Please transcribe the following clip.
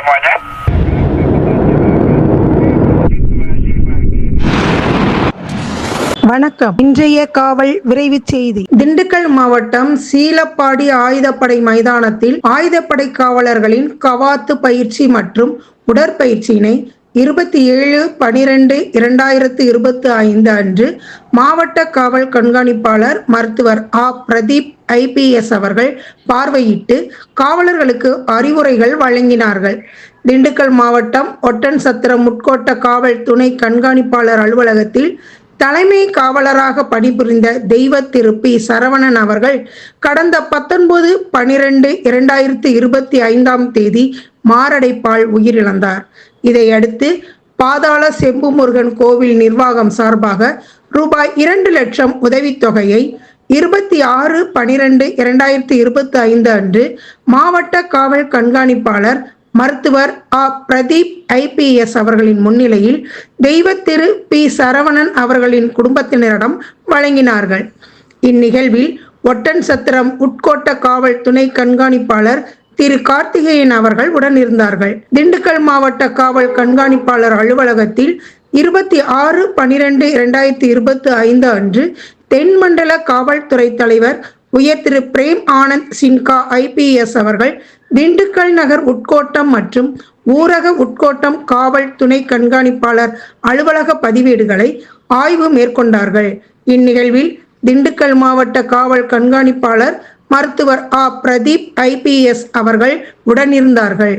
semuanya. வணக்கம். இன்றைய காவல் விரைவு செய்தி. திண்டுக்கல் மாவட்டம் சீலப்பாடி ஆயுதப்படை மைதானத்தில் ஆயுதப்படை காவலர்களின் கவாத்து பயிற்சி மற்றும் உடற்பயிற்சியினை 27/12/2025 அன்று மாவட்ட காவல் கண்காணிப்பாளர் மருத்துவர் பிரதீப் IPS அவர்கள் பார்வையிட்டு காவலர்களுக்கு அறிவுரைகள் வழங்கினார்கள். திண்டுக்கல் மாவட்டம் ஒட்டன்சத்திரம் உட்கோட்ட காவல் துணை கண்காணிப்பாளர் அலுவலகத்தில் தலைமை காவலராக பணிபுரிந்த தெய்வ திரு பி. சரவணன் அவர்கள் கடந்த 19/12/2025 மாரடைப்பால் உயிரிழந்தார். இதையடுத்து பாதாள செம்புமுருகன் கோவில் நிர்வாகம் சார்பாக ரூபாய் 2 லட்சம் உதவித்தொகையை 26/12/2025 அன்று மாவட்ட காவல் கண்காணிப்பாளர் மருத்துவர் பிரதீப் IPS அவர்களின் முன்னிலையில் தெய்வ திரு பி. சரவணன் அவர்களின் குடும்பத்தினரிடம் வழங்கினார்கள். இந்நிகழ்வில் ஒட்டன்சத்திரம் உட்கோட்ட காவல் துணை கண்காணிப்பாளர் திரு கார்த்திகேயன் அவர்கள் உடனிருந்தார்கள். திண்டுக்கல் மாவட்ட காவல் கண்காணிப்பாளர் அலுவலகத்தில் 26/12/2025 அன்று தென்மண்டல காவல்துறை தலைவர் உயர் திரு பிரேம் ஆனந்த் சின்ஹா IPS அவர்கள் திண்டுக்கல் நகர் உட்கோட்டம் மற்றும் ஊரக உட்கோட்டம் காவல் துணை கண்காணிப்பாளர் அலுவலக பதிவேடுகளை ஆய்வு மேற்கொண்டார்கள். இந்நிகழ்வில் திண்டுக்கல் மாவட்ட காவல் கண்காணிப்பாளர் மருத்துவர் பிரதீப் IPS அவர்கள் உடனிருந்தார்கள்.